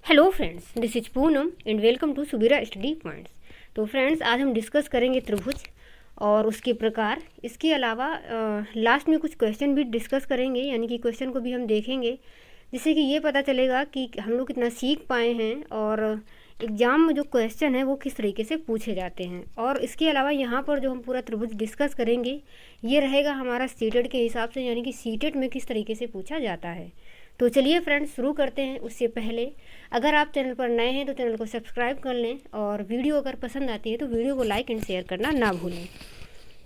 Hello friends, this is Poonam and welcome to Subira study points. तो friends, आज हम discuss करेंगे त्रिभुज और उसके प्रकार। इसके अलावा लास्ट में कुछ क्वेश्चन भी डिस्कस करेंगे, यानी कि क्वेश्चन को भी हम देखेंगे, जिससे कि ये पता चलेगा कि हम लोग कितना सीख पाए हैं और एग्ज़ाम में जो क्वेश्चन है वो किस तरीके से पूछे जाते हैं। और इसके अलावा यहाँ पर जो हम पूरा त्रिभुज डिस्कस करेंगे ये रहेगा हमारा सीटेट के हिसाब से, यानी कि सीटेट में किस तरीके से पूछा जाता है। तो चलिए फ्रेंड्स, शुरू करते हैं। उससे पहले अगर आप चैनल पर नए हैं तो चैनल को सब्सक्राइब कर लें, और वीडियो अगर पसंद आती है तो वीडियो को लाइक एंड शेयर करना ना भूलें।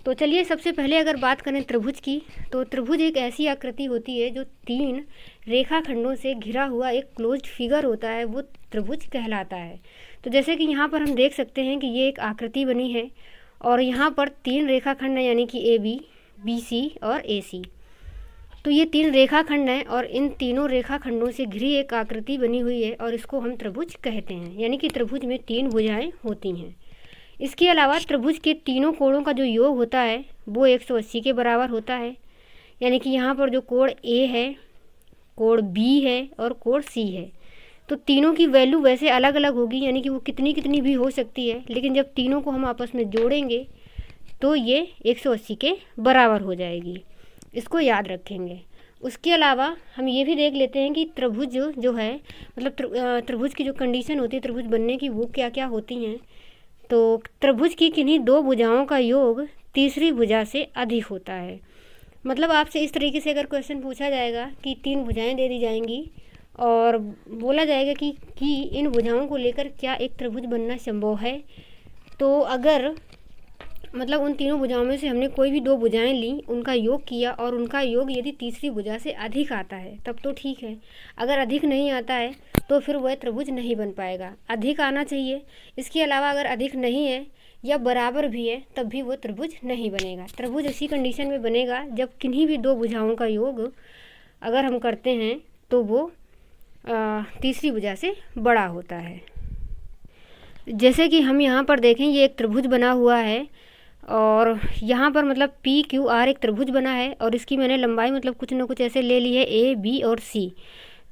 तो चलिए, सबसे पहले अगर बात करें त्रिभुज की, तो त्रिभुज एक ऐसी आकृति होती है जो 3 रेखाखंडों से घिरा हुआ एक क्लोज्ड फिगर होता है, वो त्रिभुज कहलाता है। तो जैसे कि यहाँ पर हम देख सकते हैं कि ये एक आकृति बनी है और यहाँ पर 3 रेखाखंड हैं, यानी कि AB, BC और AC। तो ये 3 रेखाखंड हैं और इन तीनों रेखाखंडों से घिरी एक आकृति बनी हुई है और इसको हम त्रिभुज कहते हैं, यानी कि त्रिभुज में 3 भुजाएं होती हैं। इसके अलावा त्रिभुज के तीनों कोणों का जो योग होता है वो 180 के बराबर होता है, यानी कि यहाँ पर जो कोण A है, कोण B है और कोण C है, तो तीनों की वैल्यू वैसे अलग अलग होगी, यानी कि वो कितनी कितनी भी हो सकती है, लेकिन जब तीनों को हम आपस में जोड़ेंगे तो ये 180 के बराबर हो जाएगी। इसको याद रखेंगे। उसके अलावा हम ये भी देख लेते हैं कि त्रिभुज जो है, मतलब त्रिभुज की जो कंडीशन होती है त्रिभुज बनने की, वो क्या क्या होती हैं। तो त्रिभुज की किन्हीं 2 भुजाओं का योग तीसरी भुजा से अधिक होता है। मतलब आपसे इस तरीके से अगर क्वेश्चन पूछा जाएगा कि 3 भुजाएं दे दी जाएंगी और बोला जाएगा कि इन भुजाओं को लेकर क्या एक त्रिभुज बनना संभव है, तो अगर मतलब उन तीनों भुजाओं में से हमने कोई भी 2 भुजाएं ली, उनका योग किया और उनका योग यदि तीसरी भुजा से अधिक आता है तब तो ठीक है। अगर अधिक नहीं आता है तो फिर वह त्रिभुज नहीं बन पाएगा, अधिक आना चाहिए। इसके अलावा अगर अधिक नहीं है या बराबर भी है तब भी वो त्रिभुज नहीं बनेगा। त्रिभुज उसी कंडीशन में बनेगा जब किन्हीं भी 2 भुजाओं का योग अगर हम करते हैं तो वो तीसरी भुजा से बड़ा होता है। जैसे कि हम यहाँ पर देखें, ये एक त्रिभुज बना हुआ है और यहाँ पर मतलब PQR एक त्रिभुज बना है और इसकी मैंने लंबाई मतलब कुछ ना कुछ ऐसे ले ली है, A, B और C।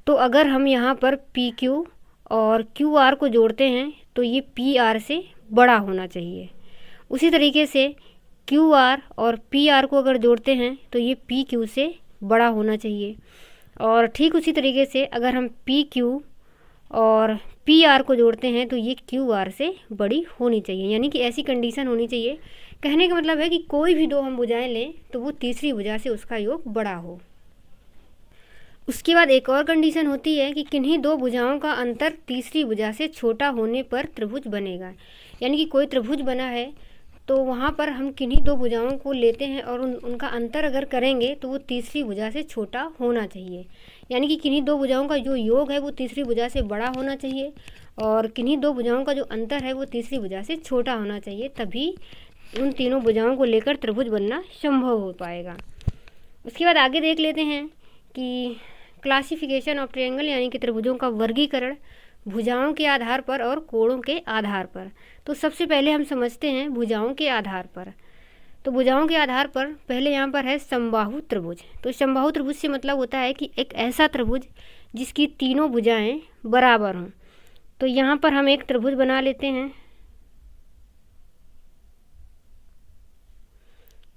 तो अगर हम यहाँ पर PQ और QR को जोड़ते हैं तो ये PR से बड़ा होना चाहिए। उसी तरीके से QR और PR को अगर जोड़ते हैं तो ये PQ से बड़ा होना चाहिए। और ठीक उसी तरीके से अगर हम PQ और PR को जोड़ते हैं तो ये QR से बड़ी होनी चाहिए, यानी कि ऐसी कंडीशन होनी चाहिए। कहने का मतलब है कि कोई भी 2 हम भुजाएं लें तो वो तीसरी भुजा से उसका योग बड़ा हो। उसके बाद एक और कंडीशन होती है कि किन्हीं 2 भुजाओं का अंतर तीसरी भुजा से छोटा होने पर त्रिभुज बनेगा। यानी कि कोई त्रिभुज बना है तो वहाँ पर हम किन्हीं 2 भुजाओं को लेते हैं और उनका अंतर अगर करेंगे तो वो तीसरी भुजा से छोटा होना चाहिए। यानी कि किन्हीं 2 भुजाओं का जो योग है वो तीसरी भुजा से बड़ा होना चाहिए और किन्हीं 2 भुजाओं का जो अंतर है वो तीसरी भुजा से छोटा होना चाहिए, तभी उन तीनों भुजाओं को लेकर त्रिभुज बनना संभव हो पाएगा। उसके बाद आगे देख लेते हैं कि क्लासिफिकेशन ऑफ ट्रायंगल, यानी कि त्रिभुजों का वर्गीकरण भुजाओं के आधार पर और कोणों के आधार पर। तो सबसे पहले हम समझते हैं भुजाओं के आधार पर। तो भुजाओं के आधार पर पहले यहाँ पर है समबाहु त्रिभुज। तो समबाहु त्रिभुज से मतलब होता है कि एक ऐसा त्रिभुज जिसकी तीनों भुजाएं बराबर हों। तो यहाँ पर हम एक त्रिभुज बना लेते हैं।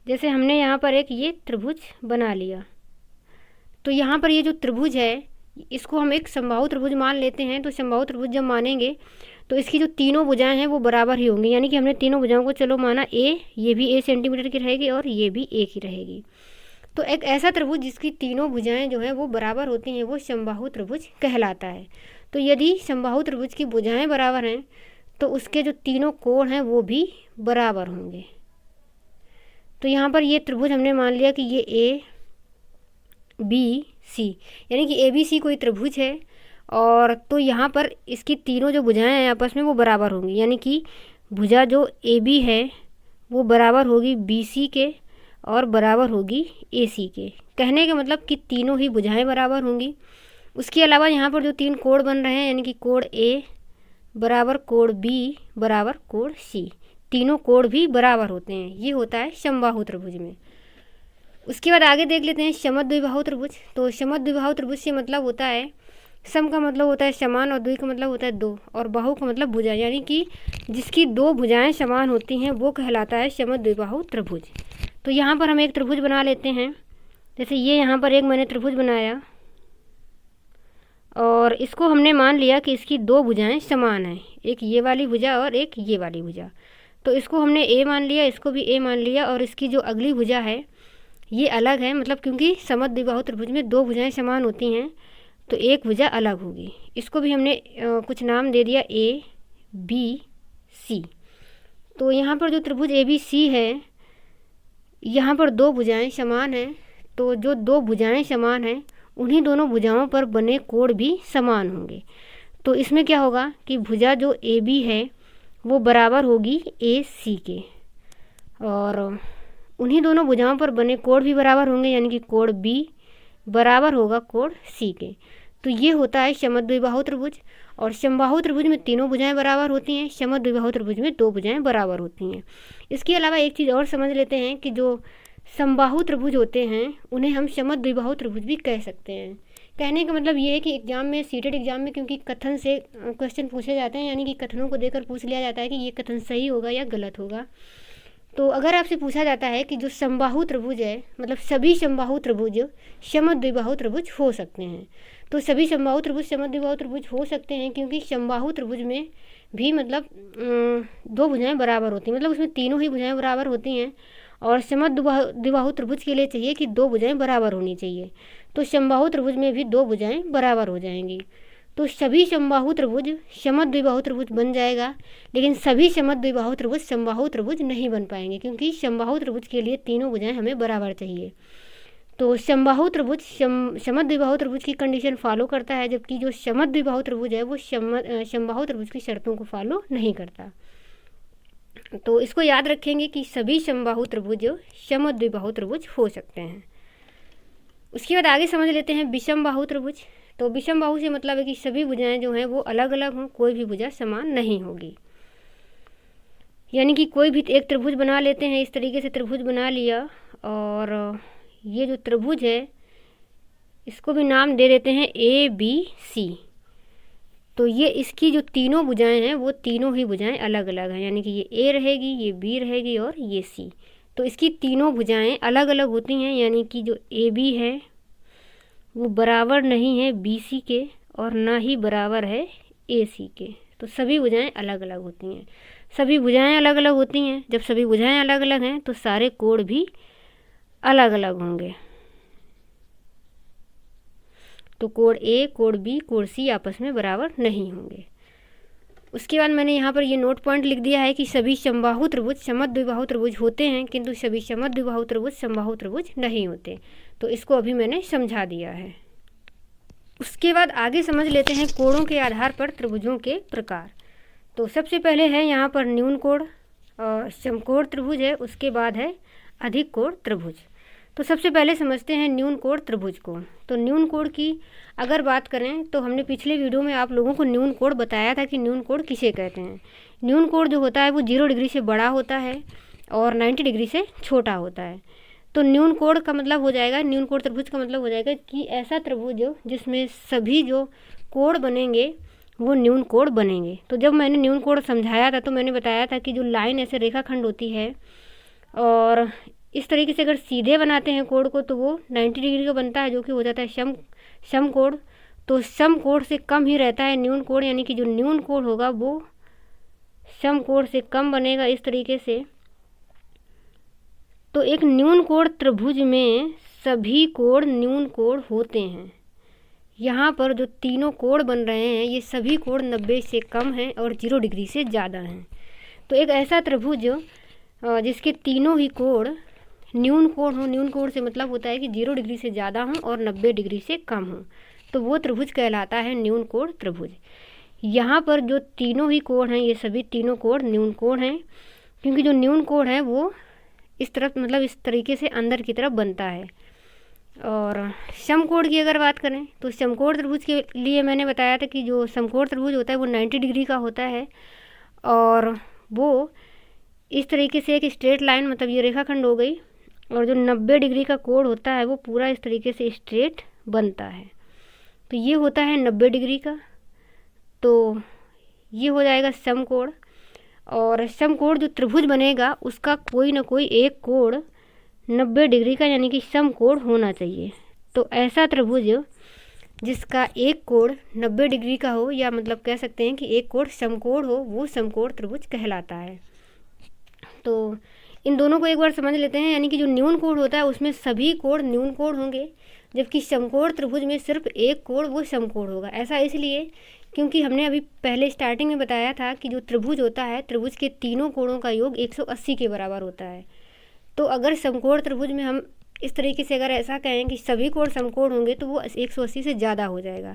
जैसे हमने यहाँ पर एक ये त्रिभुज बना लिया, तो यहाँ पर ये जो त्रिभुज है इसको हम एक समबाहु त्रिभुज मान लेते हैं। तो समबाहु त्रिभुज जब मानेंगे तो इसकी जो तीनों भुजाएं हैं वो बराबर ही होंगी, यानी कि हमने तीनों भुजाओं को चलो माना A, ये भी A सेंटीमीटर की रहेगी और ये भी A की रहेगी। तो एक ऐसा त्रिभुज जिसकी तीनों भुजाएं जो हैं वो बराबर होती हैं वो समबाहु त्रिभुज कहलाता है। तो यदि समबाहु त्रिभुज की भुजाएं बराबर हैं तो उसके जो तीनों कोण हैं वो भी बराबर होंगे। तो यहाँ पर ये त्रिभुज हमने मान लिया कि ये ABC, यानी कि ABC कोई त्रिभुज है, और तो यहाँ पर इसकी तीनों जो भुजाएं हैं आपस में वो बराबर होंगी, यानी कि भुजा जो AB है वो बराबर होगी BC के और बराबर होगी AC के। कहने का मतलब कि तीनों ही भुजाएं बराबर होंगी। उसके अलावा यहाँ पर जो 3 कोण बन रहे हैं, यानी कि कोण A बराबर कोण B बराबर कोण C, तीनों कोण भी बराबर होते हैं। ये होता है समबाहु त्रिभुज में। उसके बाद आगे देख लेते हैं समद्विबाहु त्रिभुज। तो समद्विबाहु त्रिभुज से मतलब होता है सम का मतलब होता है समान और द्वि का मतलब होता है दो, और बाहु का मतलब भुजा, यानी कि जिसकी दो भुजाएं समान होती हैं वो कहलाता है समद्विबाहु त्रिभुज। तो यहाँ पर हम एक त्रिभुज बना लेते हैं। जैसे ये यहाँ पर एक मैंने त्रिभुज बनाया और इसको हमने मान लिया कि इसकी दो भुजाएं समान हैं, एक ये वाली भुजा और एक ये वाली भुजा। तो इसको हमने ए मान लिया, इसको भी ए मान लिया, और इसकी जो अगली भुजा है ये अलग है, मतलब क्योंकि समद्विबाहु त्रिभुज में दो भुजाएं समान होती हैं तो एक भुजा अलग होगी। इसको भी हमने कुछ नाम दे दिया ए बी सी। तो यहाँ पर जो त्रिभुज ए बी सी है यहाँ पर दो भुजाएं समान हैं, तो जो दो भुजाएं समान हैं उन्हीं दोनों भुजाओं पर बने कोण भी समान होंगे। तो इसमें क्या होगा कि भुजा जो ए बी है वो बराबर होगी ए सी के, और उन्हीं दोनों भुजाओं पर बने कोण भी बराबर होंगे, यानी कि कोण बी बराबर होगा कोण सी के। तो ये होता है समद्विबाहु त्रिभुज। और समबाहु त्रिभुज में तीनों भुजाएं बराबर होती हैं, समद्विबाहु त्रिभुज में दो भुजाएं बराबर होती हैं। इसके अलावा एक चीज़ और समझ लेते हैं कि जो समबाहु त्रिभुज होते हैं उन्हें हम समद्विबाहु त्रिभुज भी कह सकते हैं। कहने का मतलब ये है कि एग्जाम में, सीटेड एग्जाम में, क्योंकि कथन से क्वेश्चन पूछे जाते हैं, यानी कि कथनों को देकर पूछ लिया जाता है कि ये कथन सही होगा या गलत होगा। तो अगर आपसे पूछा जाता है कि जो समबाहु त्रिभुज है, मतलब सभी समबाहु त्रिभुज समद्विबाहु त्रिभुज हो सकते हैं, तो सभी समबाहु त्रिभुज समद्विबाहु त्रिभुज हो सकते हैं क्योंकि समबाहु त्रिभुज में भी मतलब दो भुजाएं बराबर होती हैं, मतलब उसमें तीनों ही भुजाएं बराबर होती हैं। और समद्विबाहु त्रिभुज के लिए चाहिए कि दो भुजाएं बराबर होनी चाहिए, तो समबाहु त्रिभुज में भी दो भुजाएं बराबर हो जाएंगी। तो सभी समबाहु त्रिभुज समद्विबाहु त्रिभुज बन जाएगा, लेकिन सभी समद्विबाहु त्रिभुज समबाहु त्रिभुज नहीं बन पाएंगे क्योंकि समबाहु त्रिभुज के लिए तीनों भुजाएं हमें बराबर चाहिए। तो समबाहु त्रिभुज समद्विबाहु त्रिभुज की कंडीशन फॉलो करता है, जबकि जो समद्विबाहु त्रिभुज है वो समबाहु त्रिभुज की शर्तों को फॉलो नहीं करता। तो इसको याद रखेंगे कि सभी समबाहु त्रिभुज समद्विबाहु त्रिभुज हो सकते हैं। उसके बाद आगे समझ लेते हैं विषमबाहु त्रिभुज। तो विषमबाहु से मतलब है कि सभी भुजाएं जो हैं वो अलग अलग हों, कोई भी भुजा समान नहीं होगी। यानी कि कोई भी एक त्रिभुज बना लेते हैं, इस तरीके से त्रिभुज बना लिया, और ये जो त्रिभुज है इसको भी नाम दे देते हैं ए बी सी। तो ये इसकी जो तीनों भुजाएं हैं वो तीनों ही भुजाएं अलग अलग हैं, यानी कि ये ए रहेगी, ये बी रहेगी और ये सी। तो इसकी तीनों भुजाएं अलग अलग होती हैं, यानी कि जो ए बी है वो बराबर नहीं है बी सी के और ना ही बराबर है ए सी के। तो सभी भुजाएं अलग अलग होती हैं। सभी भुजाएं अलग अलग होती हैं, जब सभी भुजाएं अलग अलग हैं तो सारे कोण भी अलग अलग होंगे। तो कोण ए, कोण बी, कोण सी आपस में बराबर नहीं होंगे। उसके बाद मैंने यहाँ पर ये नोट पॉइंट लिख दिया है कि सभी समबाहु त्रिभुज समद्विबाहु त्रिभुज होते हैं, किंतु सभी समद्विबाहु त्रिभुज समबाहु त्रिभुज नहीं होते। तो इसको अभी मैंने समझा दिया है। उसके बाद आगे समझ लेते हैं कोणों के आधार पर त्रिभुजों के प्रकार। तो सबसे पहले है यहाँ पर न्यून कोण और समकोण त्रिभुज है, उसके बाद है अधिक कोण त्रिभुज। तो सबसे पहले समझते हैं न्यून कोण त्रिभुज को। तो न्यून कोण की अगर बात करें तो हमने पिछले वीडियो में आप लोगों को न्यून कोण बताया था कि न्यून कोण किसे कहते हैं। न्यून कोण जो होता है वो 0 डिग्री से बड़ा होता है और 90 डिग्री से छोटा होता है। तो न्यून कोण का मतलब हो जाएगा, न्यून कोण त्रिभुज का मतलब हो जाएगा कि ऐसा त्रिभुज जिसमें सभी जो कोण बनेंगे वो न्यून कोण बनेंगे। तो जब मैंने न्यून कोण समझाया था तो मैंने बताया था कि जो लाइन ऐसे रेखाखंड होती है और इस तरीके से अगर सीधे बनाते हैं कोण को तो वो 90 डिग्री का बनता है, जो कि हो जाता है समकोण। तो समकोण से कम ही रहता है न्यून कोण, यानी कि जो न्यून कोण होगा वो समकोण से कम बनेगा इस तरीके से। तो एक न्यून कोण त्रिभुज में सभी कोण न्यून कोण होते हैं। यहाँ पर जो तीनों कोण बन रहे हैं ये सभी कोण 90 से कम हैं और 0 डिग्री से ज़्यादा हैं। तो एक ऐसा त्रिभुज जिसके तीनों ही कोण न्यून कोण हो, न्यून कोण से मतलब होता है कि 0 डिग्री से ज़्यादा हो और 90 डिग्री से कम हो, तो वो त्रिभुज कहलाता है न्यून कोण त्रिभुज। यहाँ पर जो तीनों ही कोण हैं ये सभी तीनों कोण न्यून कोण हैं, क्योंकि जो न्यून कोण है वो इस तरफ मतलब इस तरीके से अंदर की तरफ बनता है। और समकोण की अगर बात करें तो समकोण त्रिभुज के लिए मैंने बताया था कि जो समकोण त्रिभुज होता है वो 90 डिग्री का होता है और वो इस तरीके से एक स्ट्रेट लाइन, मतलब ये रेखाखंड हो गई, और जो 90 डिग्री का कोण होता है वो पूरा इस तरीके से स्ट्रेट बनता है। तो ये होता है 90 डिग्री का, तो ये हो जाएगा समकोण। और समकोण जो त्रिभुज बनेगा उसका कोई ना कोई एक कोण 90 डिग्री का यानी कि समकोण होना चाहिए। तो ऐसा त्रिभुज जिसका एक कोण 90 डिग्री का हो, या मतलब कह सकते हैं कि एक कोण समकोण हो, वो समकोण त्रिभुज कहलाता है। तो इन दोनों को एक बार समझ लेते हैं। यानी कि जो न्यून कोण होता है उसमें सभी कोण न्यून कोण होंगे, जबकि समकोण त्रिभुज में सिर्फ एक कोण वो समकोण होगा। ऐसा इसलिए क्योंकि हमने अभी पहले स्टार्टिंग में बताया था कि जो त्रिभुज होता है, त्रिभुज के तीनों कोणों का योग 180 के बराबर होता है। तो अगर समकोण त्रिभुज में हम इस तरीके से अगर ऐसा कहें कि सभी कोण समकोण होंगे तो वो 180 से ज़्यादा हो जाएगा।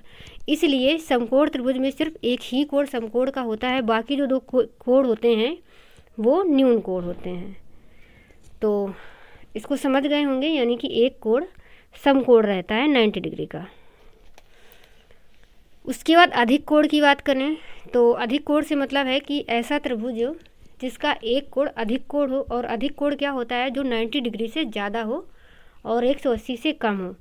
इसलिए समकोण त्रिभुज में सिर्फ एक ही कोण समकोण का होता है, बाकी जो दो कोण होते हैं वो न्यून कोण होते हैं। तो इसको समझ गए होंगे, यानी कि एक कोण समकोण रहता है 90 डिग्री का। उसके बाद अधिक कोण की बात करें तो अधिक कोण से मतलब है कि ऐसा त्रिभुज जिसका एक कोण अधिक कोण हो, और अधिक कोण क्या होता है, जो 90 डिग्री से ज़्यादा हो और 180 से कम हो।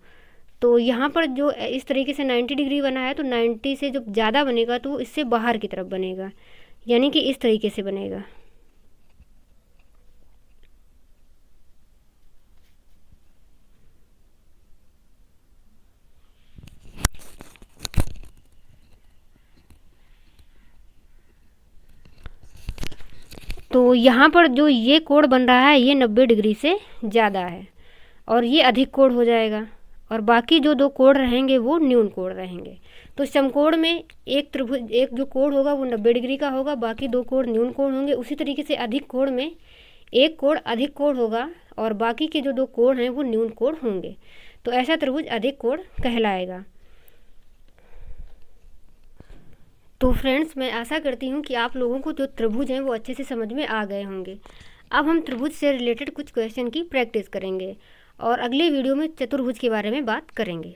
तो यहाँ पर जो इस तरीके से 90 डिग्री बना है, तो 90 से जब ज़्यादा बनेगा तो वो इससे बाहर की तरफ बनेगा, यानी कि इस तरीके से बनेगा। तो यहाँ पर जो ये कोण बन रहा है ये 90 डिग्री से ज़्यादा है और ये अधिक कोण हो जाएगा, और बाकी जो दो कोण रहेंगे वो न्यून कोण रहेंगे। तो समकोण में एक त्रिभुज एक जो कोण होगा वो 90 डिग्री का होगा, बाकी दो कोण न्यून कोण होंगे। उसी तरीके से अधिक कोण में एक कोण अधिक कोण होगा और बाकी के जो दो कोण हैं वो न्यून कोण होंगे। तो ऐसा त्रिभुज अधिक कोण कहलाएगा। तो फ्रेंड्स, मैं आशा करती हूँ कि आप लोगों को जो त्रिभुज हैं वो अच्छे से समझ में आ गए होंगे। अब हम त्रिभुज से रिलेटेड कुछ क्वेश्चन की प्रैक्टिस करेंगे और अगले वीडियो में चतुर्भुज के बारे में बात करेंगे।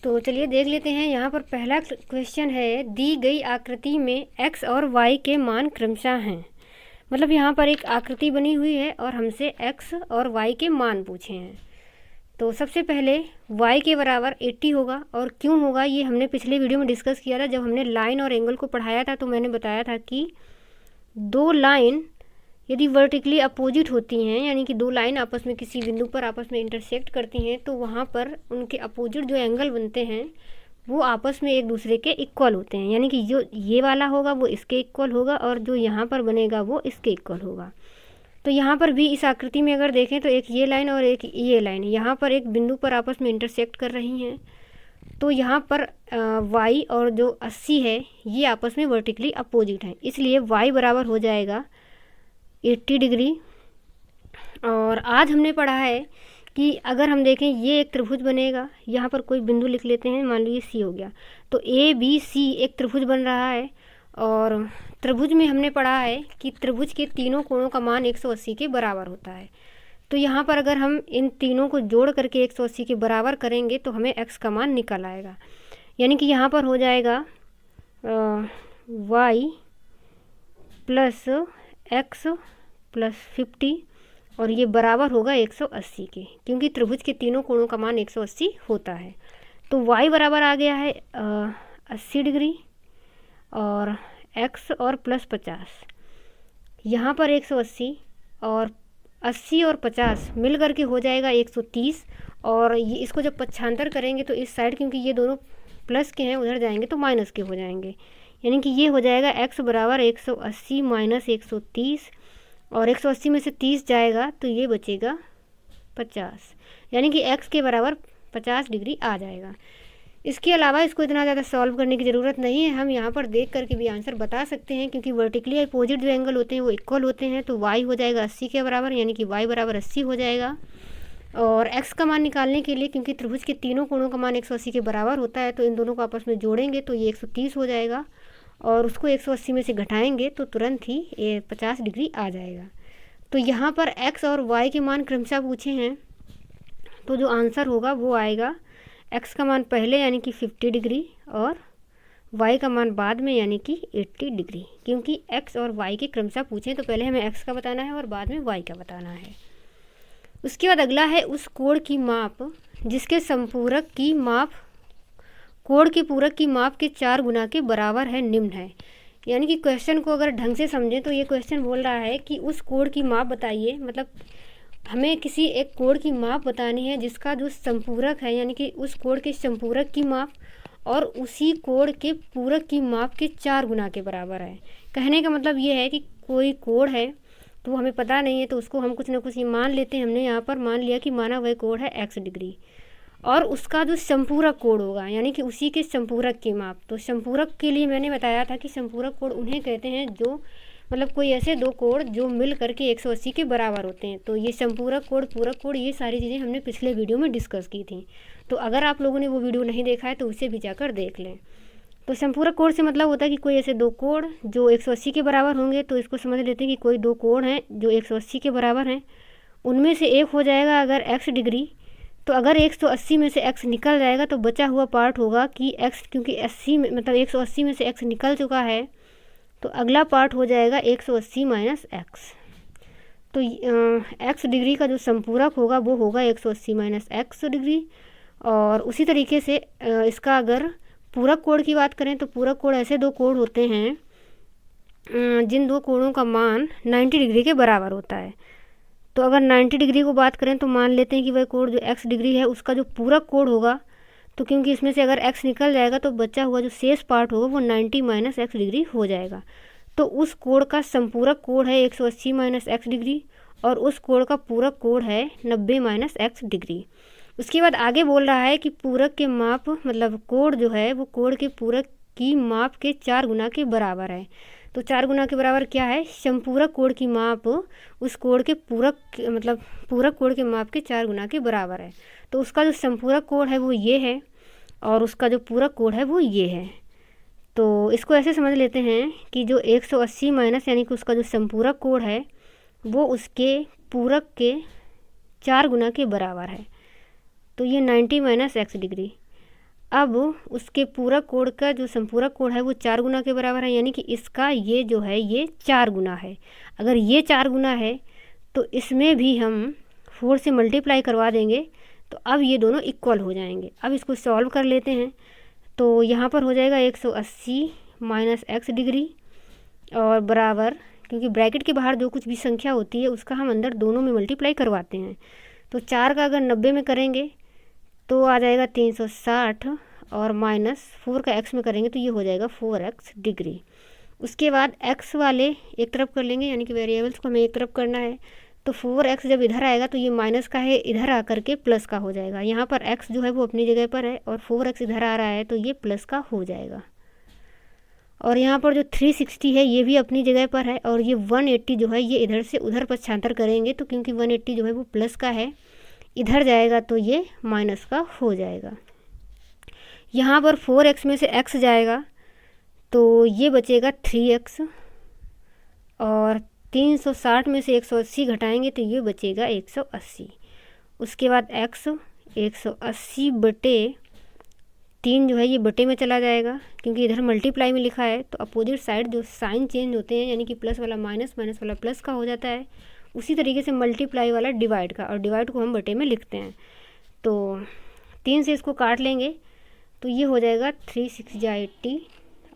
तो चलिए देख लेते हैं। यहाँ पर पहला क्वेश्चन है, दी गई आकृति में x और y के मान क्रमशः हैं। मतलब यहाँ पर एक आकृति बनी हुई है और हमसे x और y के मान पूछे हैं। तो सबसे पहले y के बराबर 80 होगा, और क्यों होगा ये हमने पिछले वीडियो में डिस्कस किया था। जब हमने लाइन और एंगल को पढ़ाया था तो मैंने बताया था कि दो लाइन यदि वर्टिकली अपोजिट होती हैं, यानी कि दो लाइन आपस में किसी बिंदु पर आपस में इंटरसेक्ट करती हैं, तो वहाँ पर उनके अपोजिट जो एंगल बनते हैं वो आपस में एक दूसरे के इक्वल होते हैं। यानी कि जो ये वाला होगा वो इसके इक्वल होगा और जो यहाँ पर बनेगा वो इसके इक्वल होगा। तो यहाँ पर भी इस आकृति में अगर देखें तो एक ये लाइन और एक ये लाइन यहाँ पर एक बिंदु पर आपस में इंटरसेक्ट कर रही हैं। तो यहाँ पर y और जो 80 है ये आपस में वर्टिकली अपोजिट हैं, इसलिए y बराबर हो जाएगा 80 डिग्री। और आज हमने पढ़ा है कि अगर हम देखें ये एक त्रिभुज बनेगा, यहाँ पर कोई बिंदु लिख लेते हैं, मान लीजिए C हो गया। तो ABC एक त्रिभुज बन रहा है, और त्रिभुज में हमने पढ़ा है कि त्रिभुज के तीनों कोणों का मान 180 के बराबर होता है। तो यहाँ पर अगर हम इन तीनों को जोड़ करके 180 के बराबर करेंगे तो हमें x का मान निकल आएगा। यानी कि यहाँ पर हो जाएगा y प्लस x प्लस 50, और ये बराबर होगा 180 के, क्योंकि त्रिभुज के तीनों कोणों का मान 180 होता है। तो y बराबर आ गया है 80 डिग्री, और x और प्लस 50, यहाँ पर 180 और 80 और 50 मिल करके हो जाएगा 130। और ये इसको जब पक्षांतर करेंगे तो इस साइड, क्योंकि ये दोनों प्लस के हैं, उधर जाएंगे तो माइनस के हो जाएंगे। यानी कि ये हो जाएगा x बराबर 180 माइनस 130, और 180 में से 30 जाएगा तो ये बचेगा 50, यानी कि x के बराबर 50 डिग्री आ जाएगा। इसके अलावा इसको इतना ज़्यादा सॉल्व करने की ज़रूरत नहीं है, हम यहाँ पर देख करके भी आंसर बता सकते हैं, क्योंकि वर्टिकली अपोजिट जो एंगल होते हैं वो इक्वल होते हैं। तो y हो जाएगा 80 के बराबर, यानी कि y बराबर 80 हो जाएगा। और x का मान निकालने के लिए, क्योंकि त्रिभुज के तीनों कोणों का मान 180 के बराबर होता है, तो इन दोनों को आपस में जोड़ेंगे तो ये 130 हो जाएगा, और उसको 180 में से घटाएंगे तो तुरंत ही ये 50 डिग्री आ जाएगा। तो यहाँ पर x और y के मान क्रमशः पूछे हैं, तो जो आंसर होगा वो आएगा x का मान पहले यानी कि 50 डिग्री और y का मान बाद में यानी कि 80 डिग्री। क्योंकि x और y के क्रमशः पूछें तो पहले हमें x का बताना है और बाद में y का बताना है। उसके बाद अगला है उस कोण की माप जिसके संपूरक की माप कोण के पूरक की माप के 4 गुना के बराबर है निम्न है। यानी कि क्वेश्चन को अगर ढंग से समझें तो ये क्वेश्चन बोल रहा है कि उस कोण की माप बताइए, मतलब हमें किसी एक कोण की माप बतानी है जिसका जो संपूरक है, यानी कि उस कोण के संपूरक की माप और उसी कोण के पूरक की माप के 4 गुना के बराबर है। कहने का मतलब ये है कि कोई कोण है तो हमें पता नहीं है, तो उसको हम कुछ ना कुछ मान लेते हैं। हमने यहाँ पर मान लिया कि माना वह कोण है x डिग्री, और उसका जो संपूरक कोण होगा यानी कि उसी के संपूरक की माप। तो संपूरक के लिए मैंने बताया था कि संपूरक कोण उन्हें कहते हैं जो मतलब कोई ऐसे दो कोण जो मिल करके 180 के बराबर होते हैं। तो ये संपूरक कोण, पूरक कोण, ये सारी चीज़ें हमने पिछले वीडियो में डिस्कस की थी। तो अगर आप लोगों ने वो वीडियो नहीं देखा है तो उसे भी जाकर देख लें। तो संपूरक कोण से मतलब होता है कि कोई ऐसे दो कोण जो 180 के बराबर होंगे। तो इसको समझ लेते हैं कि कोई दो कोण हैं जो 180 के बराबर हैं, उनमें से एक हो जाएगा अगर x डिग्री। तो अगर 180 में से x निकल जाएगा तो बचा हुआ पार्ट होगा कि x, क्योंकि 80 में मतलब 180 में से x निकल चुका है तो अगला पार्ट हो जाएगा 180 माइनस x। तो x डिग्री का जो संपूरक होगा वो होगा 180 माइनस x डिग्री। और उसी तरीके से इसका अगर पूरक कोण की बात करें तो पूरक कोण ऐसे दो कोण होते हैं जिन दो कोणों का मान 90 डिग्री के बराबर होता है। तो अगर 90 डिग्री को बात करें तो मान लेते हैं कि वह कोण जो x डिग्री है उसका जो पूरक कोण होगा, तो क्योंकि इसमें से अगर x निकल जाएगा तो बचा हुआ जो शेष पार्ट होगा वो 90 माइनस x डिग्री हो जाएगा। तो उस कोण का संपूरक कोण है 180 माइनस x डिग्री और उस कोण का पूरक कोण है 90 माइनस x डिग्री। उसके बाद आगे बोल रहा है कि पूरक के माप मतलब कोण जो है वो कोण के पूरक की माप के 4 गुना के बराबर है। तो 4 गुना के बराबर क्या है? संपूरक कोण की माप उस कोण के पूरक मतलब पूरक कोण के माप के 4 गुना के बराबर है। तो उसका जो संपूरक कोण है वो ये है और उसका जो पूरक कोण है वो ये है। तो इसको ऐसे समझ लेते हैं कि जो 180 माइनस यानी कि उसका जो संपूरक कोण है वो उसके पूरक के 4 गुना के बराबर है। तो ये 90 माइनस x डिग्री। अब उसके पूरक कोण का जो संपूरक कोण है वो 4 गुना के बराबर है, यानी कि इसका ये जो है ये 4 गुना है। अगर ये 4 गुना है तो इसमें भी हम 4 से मल्टीप्लाई करवा देंगे तो अब ये दोनों इक्वल हो जाएंगे। अब इसको सॉल्व कर लेते हैं। तो यहाँ पर हो जाएगा 180 माइनस x डिग्री और बराबर, क्योंकि ब्रैकेट के बाहर जो कुछ भी संख्या होती है उसका हम अंदर दोनों में मल्टीप्लाई करवाते हैं। तो 4 का अगर 90 में करेंगे तो आ जाएगा 360 और माइनस 4 का x में करेंगे तो ये हो जाएगा 4x डिग्री। उसके बाद x वाले एक तरफ कर लेंगे, यानी कि वेरिएबल्स को हमें एक तरफ करना है। तो 4x जब इधर आएगा तो ये माइनस का है, इधर आकर के प्लस का हो जाएगा। यहाँ पर x जो है वो अपनी जगह पर है और 4x इधर आ रहा है तो ये प्लस का हो जाएगा। और यहाँ पर जो 360 है ये भी अपनी जगह पर है और ये 180 जो है ये इधर से उधर पक्षांतर करेंगे तो क्योंकि 180 जो है वो प्लस का है, इधर जाएगा तो ये माइनस का हो जाएगा। यहाँ पर 4x में से x जाएगा तो ये बचेगा 3x और 360 में से 180 घटाएंगे तो ये बचेगा 180। उसके बाद x 180 बटे 3 जो है ये बटे में चला जाएगा, क्योंकि इधर मल्टीप्लाई में लिखा है तो अपोजिट साइड जो साइन चेंज होते हैं यानी कि प्लस वाला माइनस, माइनस वाला प्लस का हो जाता है। उसी तरीके से मल्टीप्लाई वाला डिवाइड का, और डिवाइड को हम बटे में लिखते हैं। तो 3 से इसको काट लेंगे तो ये हो जाएगा 3 6 जा 80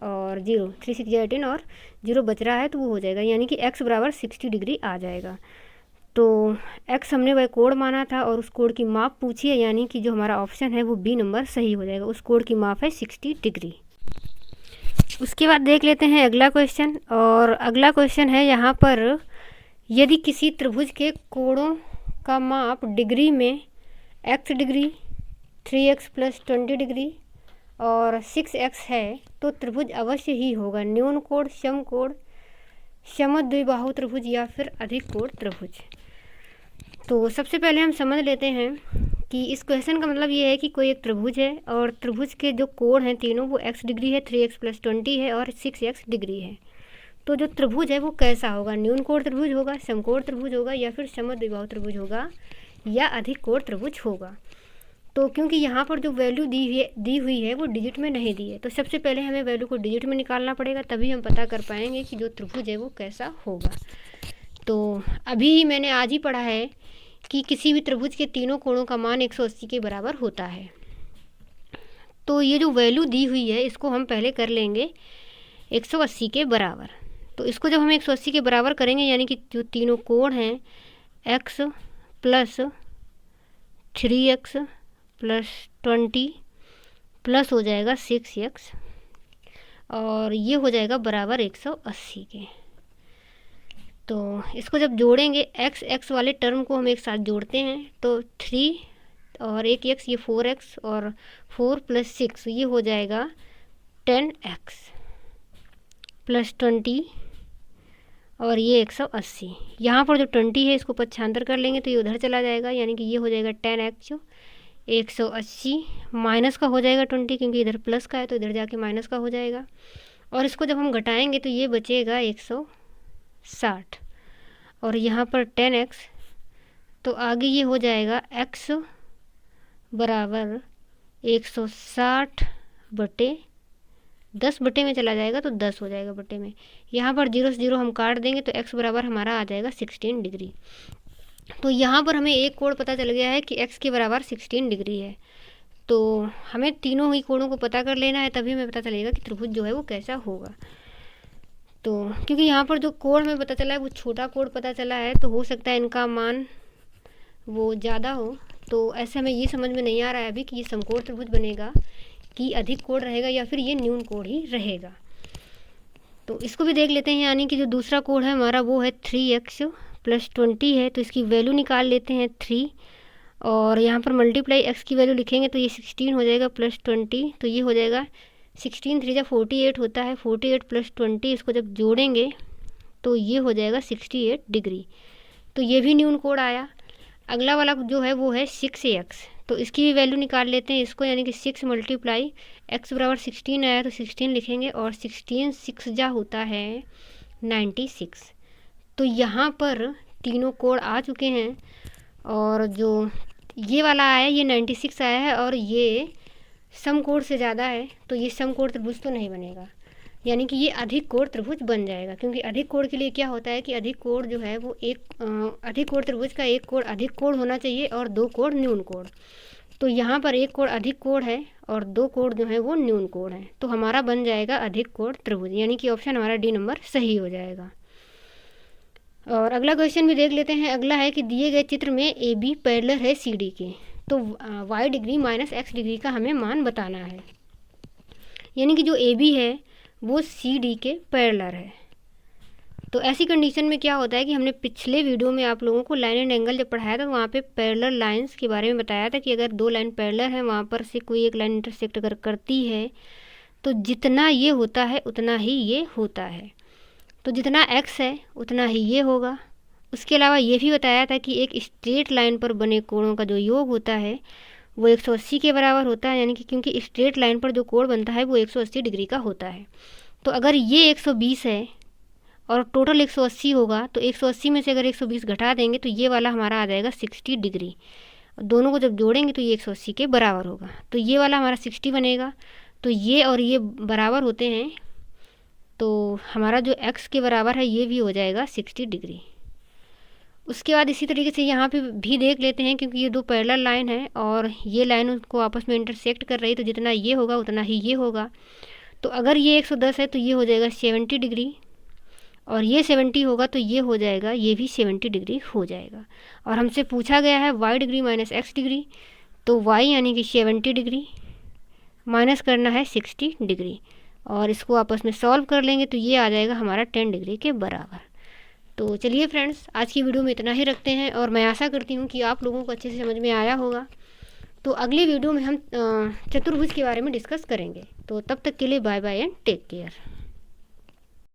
और 0, 3 6 जा 18 और 0 बच रहा है तो वो हो जाएगा, यानी कि x बराबर 60 डिग्री आ जाएगा। तो x हमने वह कोण माना था और उस कोण की माप पूछी है, यानी कि जो हमारा ऑप्शन है वो बी नंबर सही हो जाएगा। उस कोण की माप है 60 डिग्री। उसके बाद देख लेते हैं अगला क्वेश्चन। और अगला क्वेश्चन है यहाँ पर, यदि किसी त्रिभुज के कोणों का माप डिग्री में x degree, 3x plus 20 degree और 6x है तो त्रिभुज अवश्य ही होगा न्यून कोण, सम कोण, समद्विबाहु त्रिभुज या फिर अधिक कोण त्रिभुज। तो सबसे पहले हम समझ लेते हैं कि इस क्वेश्चन का मतलब ये है कि कोई एक त्रिभुज है और त्रिभुज के जो कोण हैं तीनों वो x डिग्री है, 3x प्लस 20 है और 6x डिग्री है। तो जो त्रिभुज है वो कैसा होगा? न्यून कोण त्रिभुज होगा, समकोण त्रिभुज होगा या फिर समद्विबाहु त्रिभुज होगा या अधिक कोण त्रिभुज होगा। तो क्योंकि यहाँ पर जो वैल्यू दी हुई है वो डिजिट में नहीं दी है, तो सबसे पहले हमें वैल्यू को डिजिट में निकालना पड़ेगा, तभी हम पता कर पाएंगे कि जो त्रिभुज है वो कैसा होगा। तो अभी मैंने आज ही पढ़ा है कि किसी भी त्रिभुज के तीनों कोणों का मान 180 के बराबर होता है। तो ये जो वैल्यू दी हुई है इसको हम पहले कर लेंगे 180 के बराबर। तो इसको जब हम 180 के बराबर करेंगे यानी कि जो तीनों कोण हैं x plus 3x plus 20 plus हो जाएगा 6x और ये हो जाएगा बराबर 180 के। तो इसको जब जोड़ेंगे x वाले टर्म को हम एक साथ जोड़ते हैं तो 3 और एक x ये 4x और 4 प्लस 6 ये हो जाएगा 10x प्लस 20 और ये 180। यहाँ पर जो 20 है इसको पक्षांतर कर लेंगे तो ये उधर चला जाएगा यानी कि ये हो जाएगा 10x 180 माइनस का हो जाएगा 20 क्योंकि इधर प्लस का है तो इधर जाके माइनस का हो जाएगा। और इसको जब हम घटाएंगे तो ये बचेगा 160 और यहाँ पर 10x तो आगे ये हो जाएगा x बराबर 160 बटे 10 बटे में चला जाएगा तो 10 हो जाएगा बटे में। यहाँ पर 0 से 0 हम काट देंगे तो x बराबर हमारा आ जाएगा 16 डिग्री। तो यहाँ पर हमें एक कोण पता चल गया है कि x के बराबर 16 डिग्री है। तो हमें तीनों ही कोणों को पता कर लेना है तभी हमें पता चलेगा कि त्रिभुज जो है वो कैसा होगा। तो क्योंकि यहाँ पर जो कोण हमें पता चला है वो छोटा कोण पता चला है तो हो सकता है इनका मान वो ज़्यादा हो। तो ऐसे हमें ये समझ में नहीं आ रहा है अभी कि ये समकोण त्रिभुज बनेगा कि अधिक कोण रहेगा या फिर ये न्यून कोण ही रहेगा। तो इसको भी देख लेते हैं यानी कि जो दूसरा कोण है हमारा वो है 3x प्लस 20 है तो इसकी वैल्यू निकाल लेते हैं 3 और यहाँ पर मल्टीप्लाई x की वैल्यू लिखेंगे तो ये 16 हो जाएगा प्लस 20 तो ये हो जाएगा 16 3 48 होता है 48 प्लस 20 इसको जब जोड़ेंगे तो ये हो जाएगा 68 डिग्री। तो ये भी न्यून कोण आया। अगला वाला जो है वो है 6x तो इसकी भी वैल्यू निकाल लेते हैं इसको यानी कि 6 मल्टीप्लाई x बराबर 16 आया तो 16 लिखेंगे और 16 6 जा होता है 96। तो यहाँ पर तीनों कोण आ चुके हैं और जो ये वाला आया ये 96 आया है और ये समकोण से ज़्यादा है तो ये समकोण त्रिभुज तो नहीं बनेगा यानी कि ये अधिक कोण त्रिभुज बन जाएगा। क्योंकि अधिक कोण के लिए क्या होता है कि अधिक कोण जो है वो अधिक कोण त्रिभुज का एक कोण अधिक कोण होना चाहिए और 2 कोण न्यून कोण। तो यहाँ पर एक कोण अधिक कोण है और 2 कोण जो है वो न्यून कोण है तो हमारा बन जाएगा अधिक कोण त्रिभुज यानी कि ऑप्शन हमारा डी नंबर सही हो जाएगा। और अगला क्वेश्चन भी देख लेते हैं। अगला है कि दिए गए चित्र में ए बी पैरेलल है सी डी के तो y degree minus x degree का हमें मान बताना है। यानी कि जो ए बी है वो सी डी के पैरेलल है। तो ऐसी कंडीशन में क्या होता है कि हमने पिछले वीडियो में आप लोगों को लाइन एंड एंगल जब पढ़ाया था तो वहाँ पे पैरेलल लाइंस के बारे में बताया था कि अगर 2 लाइन पैरेलल है वहाँ पर से कोई एक लाइन इंटरसेक्ट अगर करती है तो जितना ये होता है उतना ही ये होता है। तो जितना x है उतना ही ये होगा। उसके अलावा ये भी बताया था कि एक स्ट्रेट लाइन पर बने कोणों का जो योग होता है वो 180 के बराबर होता है यानी कि क्योंकि स्ट्रेट लाइन पर जो कोण बनता है वो 180 डिग्री का होता है। तो अगर ये 120 है और टोटल 180 होगा तो 180 में से अगर 120 घटा देंगे तो ये वाला हमारा आ जाएगा 60 डिग्री। दोनों को जब जोड़ेंगे तो ये 180 के बराबर होगा तो ये वाला हमारा 60 बनेगा। तो ये और ये बराबर होते हैं तो हमारा जो x के बराबर है ये भी हो जाएगा 60 डिग्री। उसके बाद इसी तरीके से यहाँ पे भी देख लेते हैं क्योंकि ये 2 पैरेलल लाइन है और ये लाइन उनको आपस में इंटरसेक्ट कर रही है तो जितना ये होगा उतना ही ये होगा। तो अगर ये 110 है तो ये हो जाएगा 70 डिग्री और ये 70 होगा तो ये हो जाएगा ये भी 70 डिग्री हो जाएगा। और हमसे पूछा गया है y degree minus x degree तो y यानी कि 70 डिग्री माइनस करना है 60 डिग्री और इसको आपस में सॉल्व कर लेंगे तो ये आ जाएगा हमारा 10 डिग्री के बराबर। तो चलिए फ्रेंड्स आज की वीडियो में इतना ही रखते हैं और मैं आशा करती हूँ कि आप लोगों को अच्छे से समझ में आया होगा। तो अगली वीडियो में हम चतुर्भुज के बारे में डिस्कस करेंगे। तो तब तक के लिए bye bye and take care.